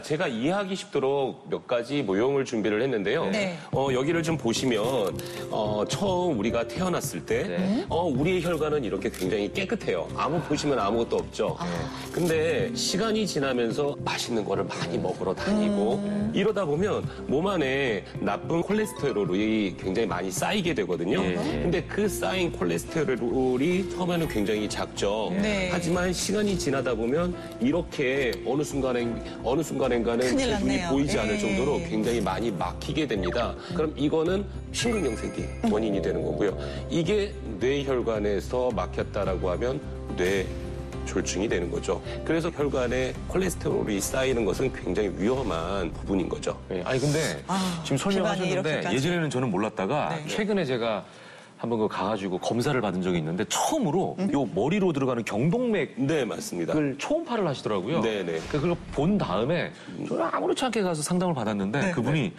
제가 이해하기 쉽도록 몇 가지 모형을 준비를 했는데요. 네. 여기를 좀 보시면 처음 우리가 태어났을 때 우리의 혈관은 이렇게 굉장히 깨끗해요. 보시면 아무것도 없죠. 근데 시간이 지나면서 맛있는 거를 많이 먹으러 다니고 이러다 보면 몸 안에 나쁜 콜레스테롤이 굉장히 많이 쌓이게 되거든요. 근데 그 쌓인 콜레스테롤이 처음에는 굉장히 작죠. 네. 하지만 시간이 지나다 보면 이렇게 어느 순간인가는 큰일 체중이 났네요. 보이지 않을 예. 정도로 굉장히 많이 막히게 됩니다. 그럼 이거는 심근경색이 원인이 되는 거고요. 이게 뇌혈관에서 막혔다라고 하면 뇌졸중이 되는 거죠. 그래서 혈관에 콜레스테롤이 쌓이는 것은 굉장히 위험한 부분인 거죠. 네, 아니 근데 지금 설명하셨는데 이렇게까지. 예전에는 저는 몰랐다가 네. 최근에 제가 한번 가가지고 검사를 받은 적이 있는데 처음으로 요 머리로 들어가는 경동맥 네, 맞습니다. 을 초음파를 하시더라고요. 네네. 그걸 본 다음에 저는 아무렇지 않게 가서 상담을 받았는데 그분이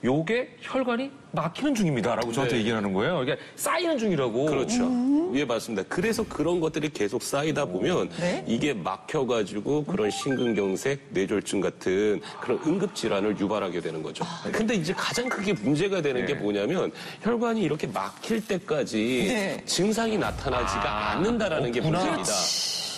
요게 혈관이 막히는 중입니다라고 저한테 네. 얘기를 하는 거예요. 이게 쌓이는 중이라고. 그렇죠. 예, 맞습니다. 그래서 그런 것들이 계속 쌓이다 보면 네. 이게 막혀가지고 그런 심근경색, 뇌졸중 같은 그런 응급질환을 유발하게 되는 거죠. 근데 이제 가장 크게 문제가 되는 게 뭐냐면 혈관이 이렇게 막힐 때까지 네. 증상이 나타나지가 않는다라는 게 문제입니다.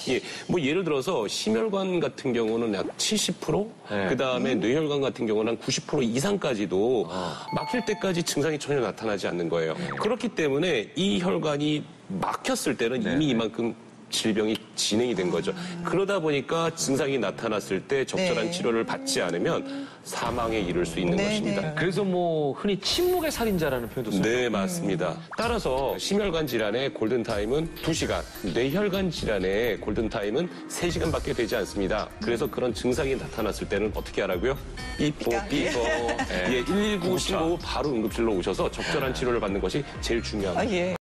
예, 뭐 예를 들어서 심혈관 같은 경우는 약 70%, 네. 그다음에 뇌혈관 같은 경우는 한 90% 이상까지도 막힐 때까지 증상이 전혀 나타나지 않는 거예요. 그렇기 때문에 이 혈관이 막혔을 때는 이미 이만큼 질병이 진행이 된 거죠. 그러다 보니까 증상이 나타났을 때 적절한 네. 치료를 받지 않으면 사망에 이를 수 있는 네, 것입니다. 네. 그래서 뭐 흔히 침묵의 살인자라는 표현도 써요. 네, 맞습니다. 따라서 심혈관 질환의 골든타임은 2시간, 뇌혈관 질환의 골든타임은 3시간밖에 되지 않습니다. 그래서 그런 증상이 나타났을 때는 어떻게 하라고요? 삐뽀, 삐뽀. 예, 119 신고 후 바로 응급실로 오셔서 적절한 치료를 받는 것이 제일 중요합니다. 예.